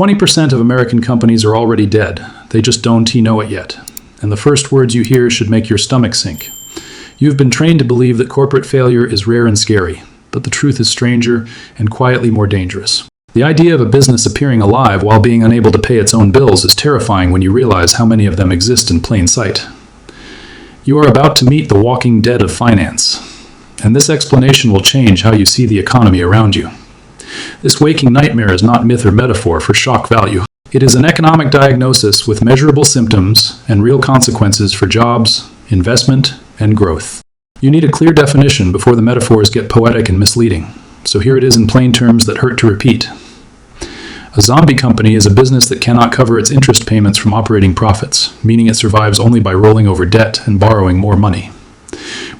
20% of American companies are already dead. They just don't know it yet. And the first words you hear should make your stomach sink. You've been trained to believe that corporate failure is rare and scary, but the truth is stranger and quietly more dangerous. The idea of a business appearing alive while being unable to pay its own bills is terrifying when you realize how many of them exist in plain sight. You are about to meet the walking dead of finance, and this explanation will change how you see the economy around you. This waking nightmare is not myth or metaphor for shock value. It is an economic diagnosis with measurable symptoms and real consequences for jobs, investment, and growth. You need a clear definition before the metaphors get poetic and misleading. So here it is in plain terms that hurt to repeat. A zombie company is a business that cannot cover its interest payments from operating profits, meaning it survives only by rolling over debt and borrowing more money.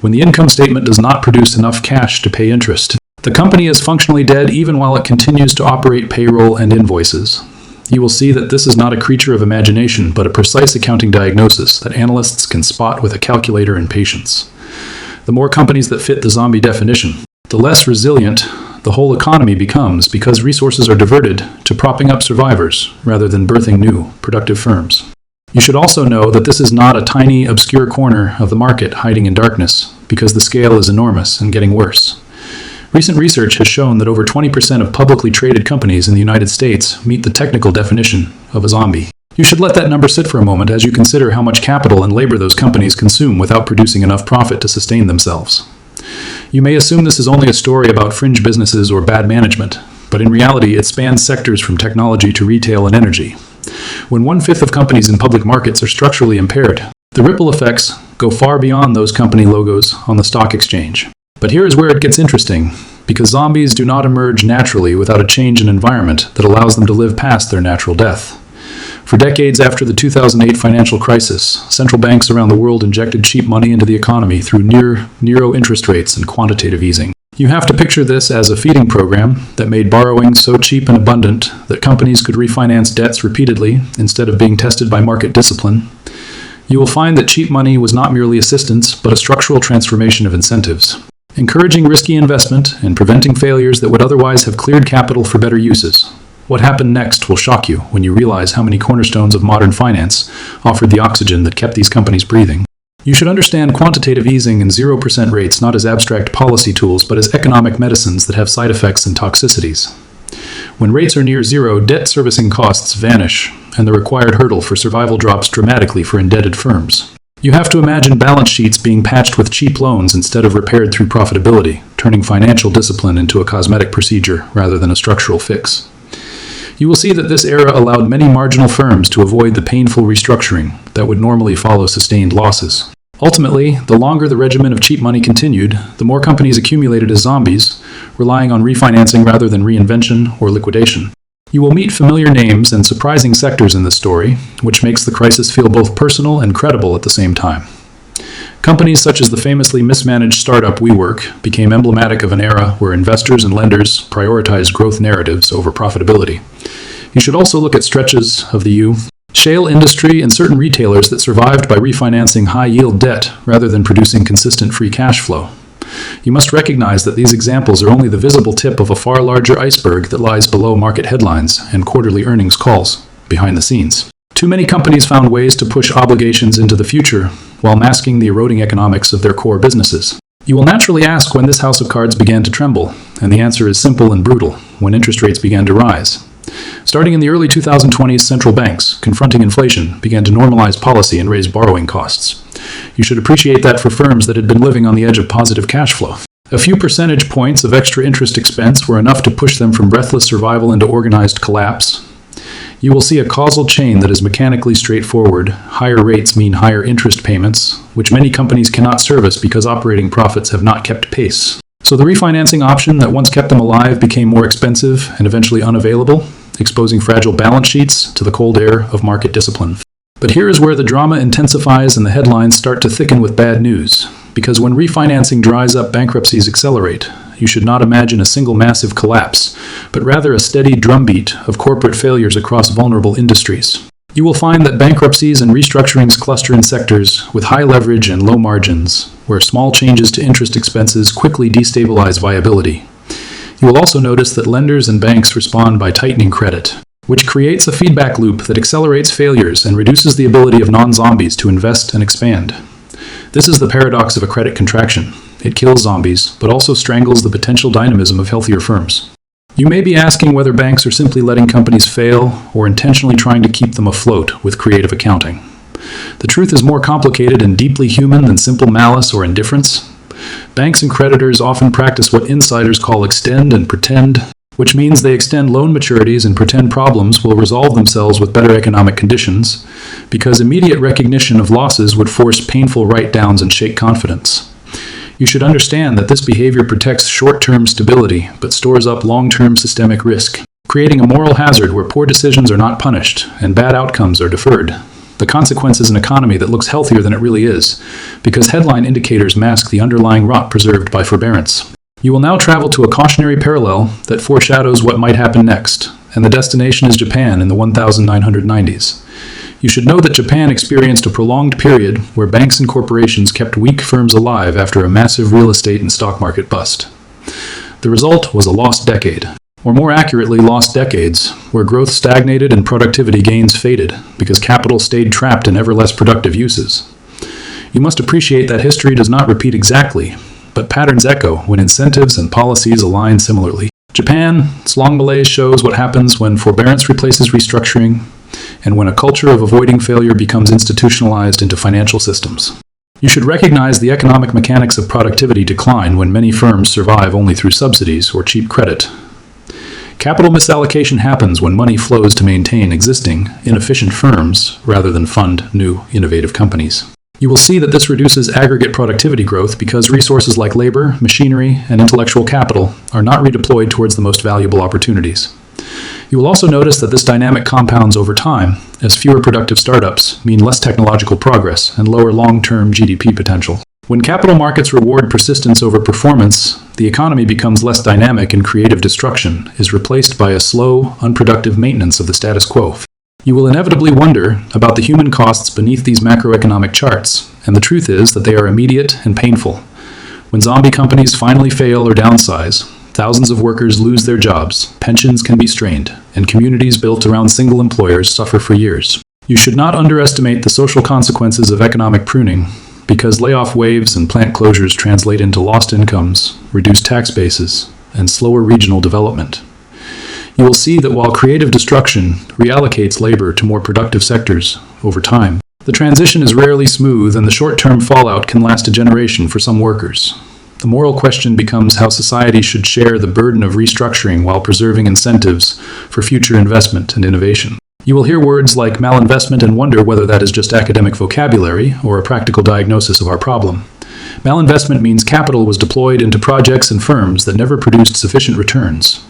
When the income statement does not produce enough cash to pay interest, the company is functionally dead even while it continues to operate payroll and invoices. You will see that this is not a creature of imagination, but a precise accounting diagnosis that analysts can spot with a calculator and patience. The more companies that fit the zombie definition, the less resilient the whole economy becomes because resources are diverted to propping up survivors rather than birthing new, productive firms. You should also know that this is not a tiny, obscure corner of the market hiding in darkness, because the scale is enormous and getting worse. Recent research has shown that over 20% of publicly traded companies in the United States meet the technical definition of a zombie. You should let that number sit for a moment as you consider how much capital and labor those companies consume without producing enough profit to sustain themselves. You may assume this is only a story about fringe businesses or bad management, but in reality it spans sectors from technology to retail and energy. When 1/5 of companies in public markets are structurally impaired, the ripple effects go far beyond those company logos on the stock exchange. But here is where it gets interesting, because zombies do not emerge naturally without a change in environment that allows them to live past their natural death. For decades after the 2008 financial crisis, central banks around the world injected cheap money into the economy through near-zero interest rates and quantitative easing. You have to picture this as a feeding program that made borrowing so cheap and abundant that companies could refinance debts repeatedly instead of being tested by market discipline. You will find that cheap money was not merely assistance, but a structural transformation of incentives, encouraging risky investment and preventing failures that would otherwise have cleared capital for better uses. What happened next will shock you when you realize how many cornerstones of modern finance offered the oxygen that kept these companies breathing. You should understand quantitative easing and 0% rates not as abstract policy tools, but as economic medicines that have side effects and toxicities. When rates are near zero, debt servicing costs vanish, and the required hurdle for survival drops dramatically for indebted firms. You have to imagine balance sheets being patched with cheap loans instead of repaired through profitability, turning financial discipline into a cosmetic procedure rather than a structural fix. You will see that this era allowed many marginal firms to avoid the painful restructuring that would normally follow sustained losses. Ultimately, the longer the regimen of cheap money continued, the more companies accumulated as zombies, relying on refinancing rather than reinvention or liquidation. You will meet familiar names and surprising sectors in this story, which makes the crisis feel both personal and credible at the same time. Companies such as the famously mismanaged startup WeWork became emblematic of an era where investors and lenders prioritized growth narratives over profitability. You should also look at stretches of the shale industry and certain retailers that survived by refinancing high-yield debt rather than producing consistent free cash flow. You must recognize that these examples are only the visible tip of a far larger iceberg that lies below market headlines and quarterly earnings calls behind the scenes. Too many companies found ways to push obligations into the future while masking the eroding economics of their core businesses. You will naturally ask when this house of cards began to tremble, and the answer is simple and brutal: when interest rates began to rise. Starting in the early 2020s, central banks, confronting inflation, began to normalize policy and raise borrowing costs. You should appreciate that for firms that had been living on the edge of positive cash flow. A few percentage points of extra interest expense were enough to push them from breathless survival into organized collapse. You will see a causal chain that is mechanically straightforward. Higher rates mean higher interest payments, which many companies cannot service because operating profits have not kept pace. So the refinancing option that once kept them alive became more expensive and eventually unavailable, exposing fragile balance sheets to the cold air of market discipline. But here is where the drama intensifies and the headlines start to thicken with bad news. Because when refinancing dries up, bankruptcies accelerate. You should not imagine a single massive collapse, but rather a steady drumbeat of corporate failures across vulnerable industries. You will find that bankruptcies and restructurings cluster in sectors with high leverage and low margins, where small changes to interest expenses quickly destabilize viability. You will also notice that lenders and banks respond by tightening credit. which creates a feedback loop that accelerates failures and reduces the ability of non-zombies to invest and expand. This is the paradox of a credit contraction. It kills zombies, but also strangles the potential dynamism of healthier firms. You may be asking whether banks are simply letting companies fail or intentionally trying to keep them afloat with creative accounting. The truth is more complicated and deeply human than simple malice or indifference. Banks and creditors often practice what insiders call extend and pretend, which means they extend loan maturities and pretend problems will resolve themselves with better economic conditions, because immediate recognition of losses would force painful write-downs and shake confidence. You should understand that this behavior protects short-term stability, but stores up long-term systemic risk, creating a moral hazard where poor decisions are not punished and bad outcomes are deferred. The consequence is an economy that looks healthier than it really is, because headline indicators mask the underlying rot preserved by forbearance. You will now travel to a cautionary parallel that foreshadows what might happen next, and the destination is Japan in the 1990s. You should know that Japan experienced a prolonged period where banks and corporations kept weak firms alive after a massive real estate and stock market bust. The result was a lost decade, or more accurately, lost decades, where growth stagnated and productivity gains faded because capital stayed trapped in ever less productive uses. You must appreciate that history does not repeat exactly, but patterns echo when incentives and policies align similarly. Japan's long malaise shows what happens when forbearance replaces restructuring, and when a culture of avoiding failure becomes institutionalized into financial systems. You should recognize the economic mechanics of productivity decline when many firms survive only through subsidies or cheap credit. Capital misallocation happens when money flows to maintain existing, inefficient firms rather than fund new, innovative companies. You will see that this reduces aggregate productivity growth because resources like labor, machinery, and intellectual capital are not redeployed towards the most valuable opportunities. You will also notice that this dynamic compounds over time, as fewer productive startups mean less technological progress and lower long-term GDP potential. When capital markets reward persistence over performance, the economy becomes less dynamic and creative destruction is replaced by a slow, unproductive maintenance of the status quo. You will inevitably wonder about the human costs beneath these macroeconomic charts, and the truth is that they are immediate and painful. When zombie companies finally fail or downsize, thousands of workers lose their jobs, pensions can be strained, and communities built around single employers suffer for years. You should not underestimate the social consequences of economic pruning, because layoff waves and plant closures translate into lost incomes, reduced tax bases, and slower regional development. You will see that while creative destruction reallocates labor to more productive sectors over time, the transition is rarely smooth and the short-term fallout can last a generation for some workers. The moral question becomes how society should share the burden of restructuring while preserving incentives for future investment and innovation. You will hear words like malinvestment and wonder whether that is just academic vocabulary or a practical diagnosis of our problem. Malinvestment means capital was deployed into projects and firms that never produced sufficient returns,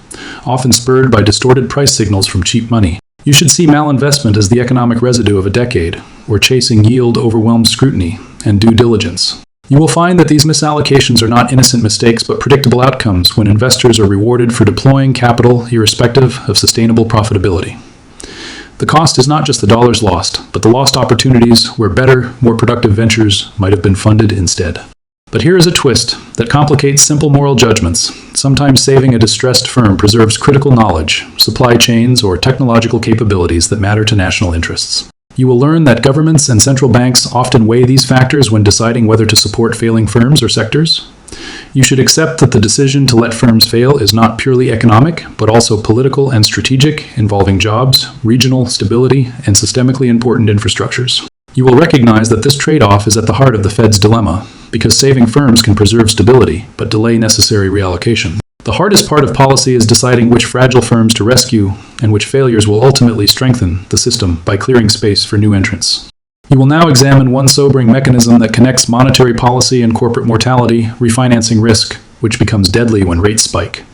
often spurred by distorted price signals from cheap money. You should see malinvestment as the economic residue of a decade, where chasing yield overwhelmed scrutiny and due diligence. You will find that these misallocations are not innocent mistakes but predictable outcomes when investors are rewarded for deploying capital irrespective of sustainable profitability. The cost is not just the dollars lost, but the lost opportunities where better, more productive ventures might have been funded instead. But here is a twist that complicates simple moral judgments. Sometimes saving a distressed firm preserves critical knowledge, supply chains, or technological capabilities that matter to national interests. You will learn that governments and central banks often weigh these factors when deciding whether to support failing firms or sectors. You should accept that the decision to let firms fail is not purely economic, but also political and strategic, involving jobs, regional stability, and systemically important infrastructures. You will recognize that this trade-off is at the heart of the Fed's dilemma, because saving firms can preserve stability, but delay necessary reallocation. The hardest part of policy is deciding which fragile firms to rescue and which failures will ultimately strengthen the system by clearing space for new entrants. You will now examine one sobering mechanism that connects monetary policy and corporate mortality, refinancing risk, which becomes deadly when rates spike.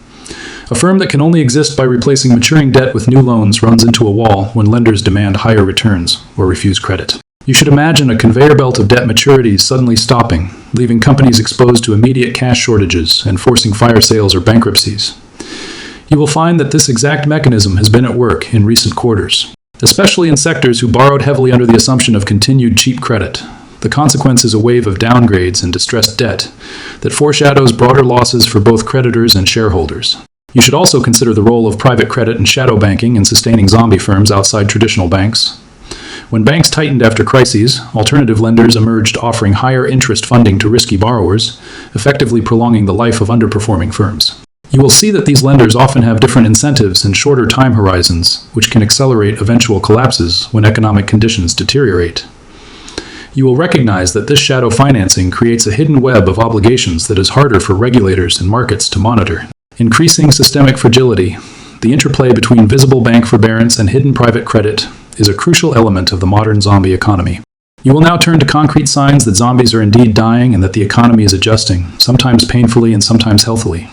A firm that can only exist by replacing maturing debt with new loans runs into a wall when lenders demand higher returns or refuse credit. You should imagine a conveyor belt of debt maturities suddenly stopping, leaving companies exposed to immediate cash shortages and forcing fire sales or bankruptcies. You will find that this exact mechanism has been at work in recent quarters, especially in sectors who borrowed heavily under the assumption of continued cheap credit. The consequence is a wave of downgrades and distressed debt that foreshadows broader losses for both creditors and shareholders. You should also consider the role of private credit and shadow banking in sustaining zombie firms outside traditional banks. When banks tightened after crises, alternative lenders emerged offering higher interest funding to risky borrowers, effectively prolonging the life of underperforming firms. You will see that these lenders often have different incentives and shorter time horizons, which can accelerate eventual collapses when economic conditions deteriorate. You will recognize that this shadow financing creates a hidden web of obligations that is harder for regulators and markets to monitor. Increasing systemic fragility, the interplay between visible bank forbearance and hidden private credit, is a crucial element of the modern zombie economy. You will now turn to concrete signs that zombies are indeed dying and that the economy is adjusting, sometimes painfully and sometimes healthily.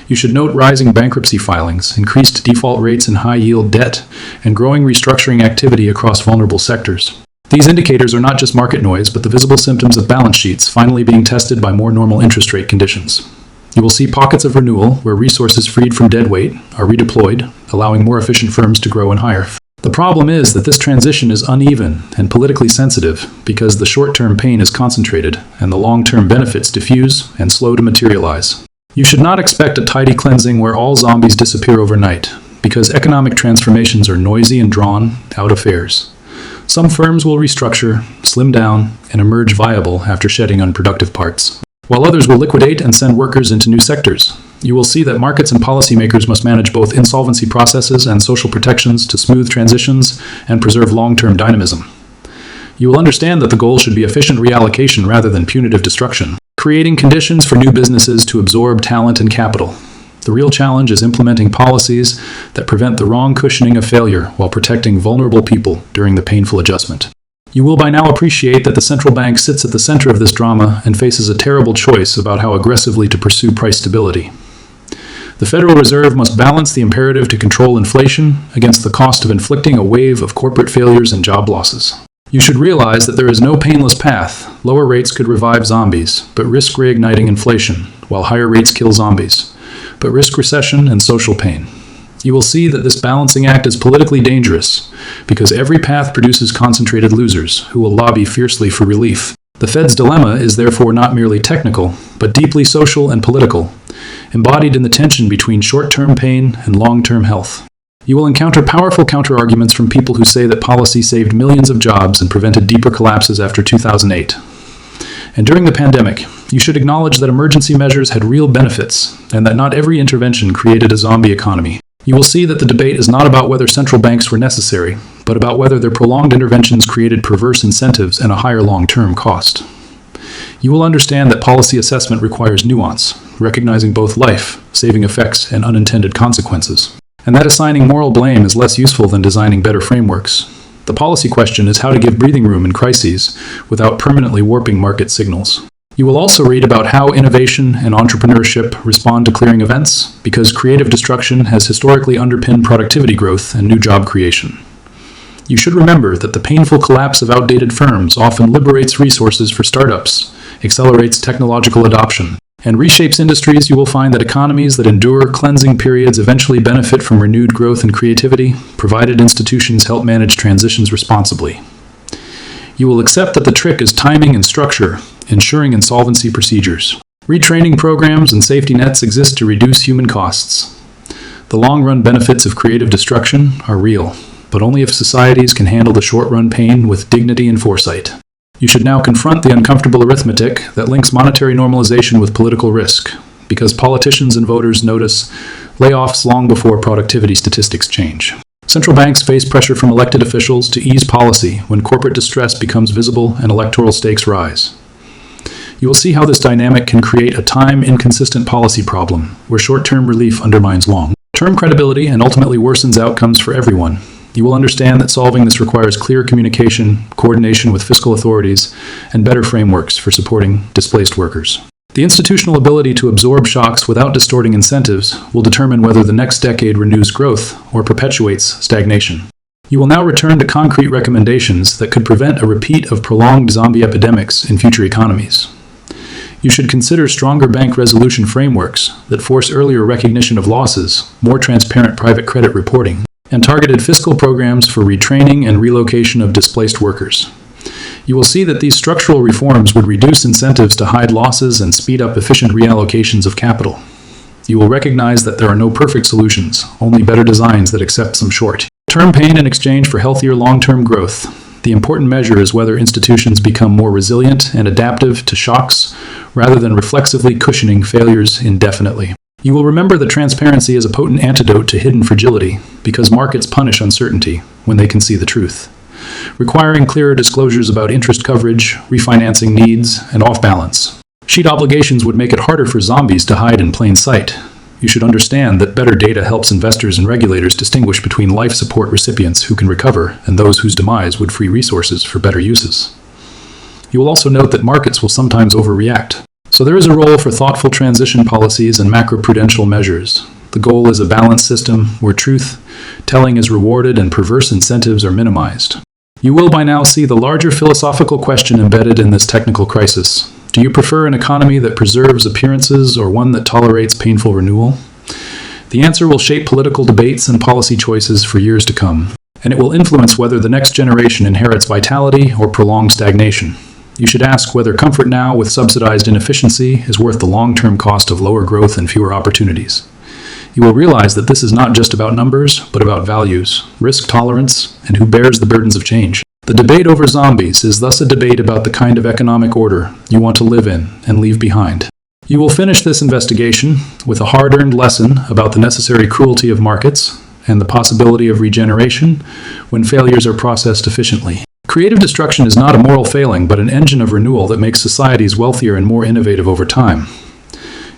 You should note rising bankruptcy filings, increased default rates in high-yield debt, and growing restructuring activity across vulnerable sectors. These indicators are not just market noise, but the visible symptoms of balance sheets finally being tested by more normal interest rate conditions. You will see pockets of renewal where resources freed from deadweight are redeployed, allowing more efficient firms to grow and hire. The problem is that this transition is uneven and politically sensitive because the short-term pain is concentrated and the long-term benefits diffuse and slow to materialize. You should not expect a tidy cleansing where all zombies disappear overnight, because economic transformations are noisy and drawn-out affairs. Some firms will restructure, slim down, and emerge viable after shedding unproductive parts, while others will liquidate and send workers into new sectors. You will see that markets and policymakers must manage both insolvency processes and social protections to smooth transitions and preserve long-term dynamism. You will understand that the goal should be efficient reallocation rather than punitive destruction, creating conditions for new businesses to absorb talent and capital. The real challenge is implementing policies that prevent the wrong cushioning of failure while protecting vulnerable people during the painful adjustment. You will by now appreciate that the central bank sits at the center of this drama and faces a terrible choice about how aggressively to pursue price stability. The Federal Reserve must balance the imperative to control inflation against the cost of inflicting a wave of corporate failures and job losses. You should realize that there is no painless path. Lower rates could revive zombies, but risk reigniting inflation, while higher rates kill zombies, but risk recession and social pain. You will see that this balancing act is politically dangerous, because every path produces concentrated losers who will lobby fiercely for relief. The Fed's dilemma is therefore not merely technical, but deeply social and political, embodied in the tension between short-term pain and long-term health. You will encounter powerful counterarguments from people who say that policy saved millions of jobs and prevented deeper collapses after 2008. And during the pandemic, you should acknowledge that emergency measures had real benefits, and that not every intervention created a zombie economy. You will see that the debate is not about whether central banks were necessary, but about whether their prolonged interventions created perverse incentives and a higher long-term cost. You will understand that policy assessment requires nuance, recognizing both life-saving effects and unintended consequences, and that assigning moral blame is less useful than designing better frameworks. The policy question is how to give breathing room in crises without permanently warping market signals. You will also read about how innovation and entrepreneurship respond to clearing events, because creative destruction has historically underpinned productivity growth and new job creation. You should remember that the painful collapse of outdated firms often liberates resources for startups, accelerates technological adoption, and reshapes industries. You will find that economies that endure cleansing periods eventually benefit from renewed growth and creativity, provided institutions help manage transitions responsibly. You will accept that the trick is timing and structure, ensuring insolvency procedures. Retraining programs and safety nets exist to reduce human costs. The long-run benefits of creative destruction are real, but only if societies can handle the short-run pain with dignity and foresight. You should now confront the uncomfortable arithmetic that links monetary normalization with political risk, because politicians and voters notice layoffs long before productivity statistics change. Central banks face pressure from elected officials to ease policy when corporate distress becomes visible and electoral stakes rise. You will see how this dynamic can create a time-inconsistent policy problem, where short-term relief undermines long-term credibility and ultimately worsens outcomes for everyone. You will understand that solving this requires clear communication, coordination with fiscal authorities, and better frameworks for supporting displaced workers. The institutional ability to absorb shocks without distorting incentives will determine whether the next decade renews growth or perpetuates stagnation. You will now return to concrete recommendations that could prevent a repeat of prolonged zombie epidemics in future economies. You should consider stronger bank resolution frameworks that force earlier recognition of losses, more transparent private credit reporting, and targeted fiscal programs for retraining and relocation of displaced workers. You will see that these structural reforms would reduce incentives to hide losses and speed up efficient reallocations of capital. You will recognize that there are no perfect solutions, only better designs that accept some short-term pain in exchange for healthier long-term growth. The important measure is whether institutions become more resilient and adaptive to shocks rather than reflexively cushioning failures indefinitely. You will remember that transparency is a potent antidote to hidden fragility because markets punish uncertainty when they can see the truth. Requiring clearer disclosures about interest coverage, refinancing needs, and off-balance sheet obligations would make it harder for zombies to hide in plain sight. You should understand that better data helps investors and regulators distinguish between life support recipients who can recover and those whose demise would free resources for better uses. You will also note that markets will sometimes overreact. So there is a role for thoughtful transition policies and macroprudential measures. The goal is a balanced system where truth-telling is rewarded and perverse incentives are minimized. You will by now see the larger philosophical question embedded in this technical crisis. Do you prefer an economy that preserves appearances or one that tolerates painful renewal? The answer will shape political debates and policy choices for years to come, and it will influence whether the next generation inherits vitality or prolonged stagnation. You should ask whether comfort now with subsidized inefficiency is worth the long-term cost of lower growth and fewer opportunities. You will realize that this is not just about numbers, but about values, risk tolerance, and who bears the burdens of change. The debate over zombies is thus a debate about the kind of economic order you want to live in and leave behind. You will finish this investigation with a hard-earned lesson about the necessary cruelty of markets and the possibility of regeneration when failures are processed efficiently. Creative destruction is not a moral failing, but an engine of renewal that makes societies wealthier and more innovative over time.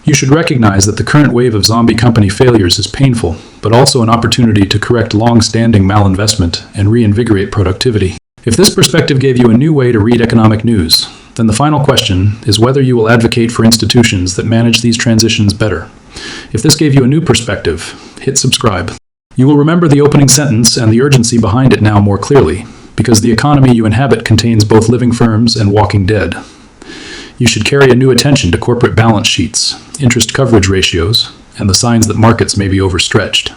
You should recognize that the current wave of zombie company failures is painful, but also an opportunity to correct long-standing malinvestment and reinvigorate productivity. If this perspective gave you a new way to read economic news, then the final question is whether you will advocate for institutions that manage these transitions better. If this gave you a new perspective, hit subscribe. You will remember the opening sentence and the urgency behind it now more clearly, because the economy you inhabit contains both living firms and walking dead. You should carry a new attention to corporate balance sheets, interest coverage ratios, and the signs that markets may be overstretched.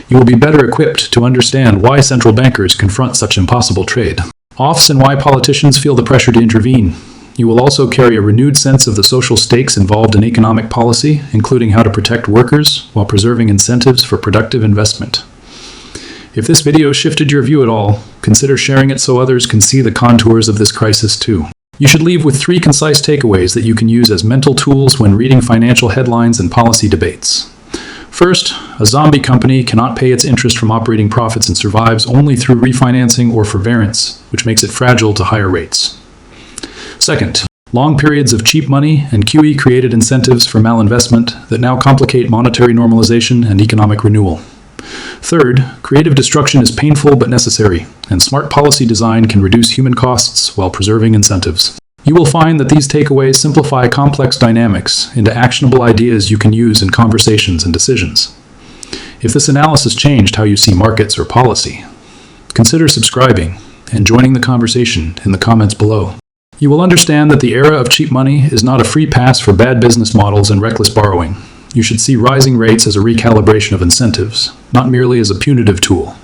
You will be better equipped to understand why central bankers confront such impossible trade-offs and why politicians feel the pressure to intervene. You will also carry a renewed sense of the social stakes involved in economic policy, including how to protect workers while preserving incentives for productive investment. If this video shifted your view at all, consider sharing it so others can see the contours of this crisis too. You should leave with 3 concise takeaways that you can use as mental tools when reading financial headlines and policy debates. First, a zombie company cannot pay its interest from operating profits and survives only through refinancing or forbearance, which makes it fragile to higher rates. Second, long periods of cheap money and QE created incentives for malinvestment that now complicate monetary normalization and economic renewal. Third, creative destruction is painful but necessary, and smart policy design can reduce human costs while preserving incentives. You will find that these takeaways simplify complex dynamics into actionable ideas you can use in conversations and decisions. If this analysis changed how you see markets or policy, consider subscribing and joining the conversation in the comments below. You will understand that the era of cheap money is not a free pass for bad business models and reckless borrowing. You should see rising rates as a recalibration of incentives, not merely as a punitive tool,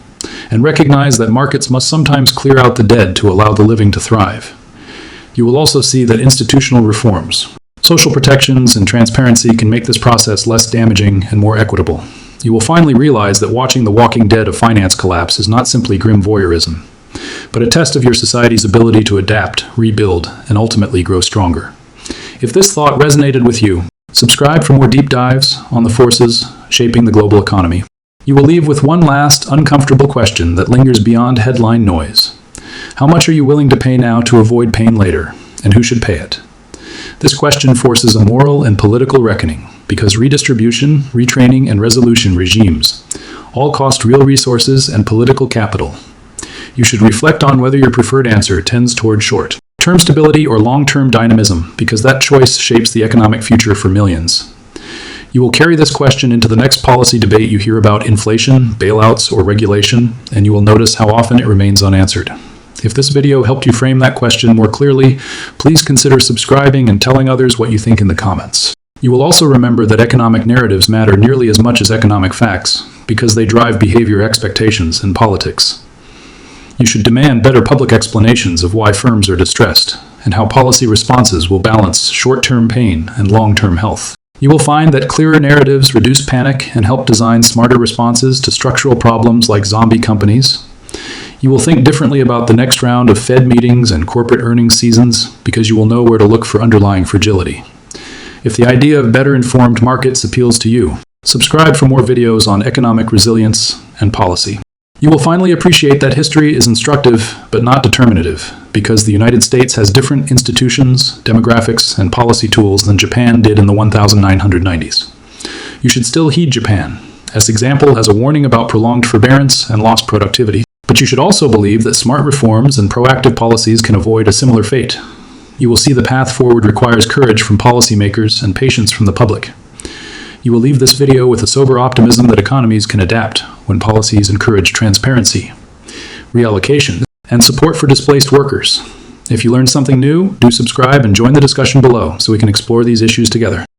and recognize that markets must sometimes clear out the dead to allow the living to thrive. You will also see that institutional reforms, social protections, and transparency can make this process less damaging and more equitable. You will finally realize that watching the walking dead of finance collapse is not simply grim voyeurism, but a test of your society's ability to adapt, rebuild, and ultimately grow stronger. If this thought resonated with you, subscribe for more deep dives on the forces shaping the global economy. You will leave with one last, uncomfortable question that lingers beyond headline noise. How much are you willing to pay now to avoid pain later, and who should pay it? This question forces a moral and political reckoning, because redistribution, retraining, and resolution regimes all cost real resources and political capital. You should reflect on whether your preferred answer tends toward short-term stability or long-term dynamism, because that choice shapes the economic future for millions. You will carry this question into the next policy debate you hear about inflation, bailouts, or regulation, and you will notice how often it remains unanswered. If this video helped you frame that question more clearly, please consider subscribing and telling others what you think in the comments. You will also remember that economic narratives matter nearly as much as economic facts, because they drive behavior, expectations, and politics. You should demand better public explanations of why firms are distressed, and how policy responses will balance short-term pain and long-term health. You will find that clearer narratives reduce panic and help design smarter responses to structural problems like zombie companies. You will think differently about the next round of Fed meetings and corporate earnings seasons because you will know where to look for underlying fragility. If the idea of better informed markets appeals to you, subscribe for more videos on economic resilience and policy. You will finally appreciate that history is instructive but not determinative, because the United States has different institutions, demographics, and policy tools than Japan did in the 1990s. You should still heed Japan, as example as a warning about prolonged forbearance and lost productivity, but you should also believe that smart reforms and proactive policies can avoid a similar fate. You will see the path forward requires courage from policymakers and patience from the public. You will leave this video with a sober optimism that economies can adapt when policies encourage transparency, reallocation, and support for displaced workers. If you learned something new, do subscribe and join the discussion below so we can explore these issues together.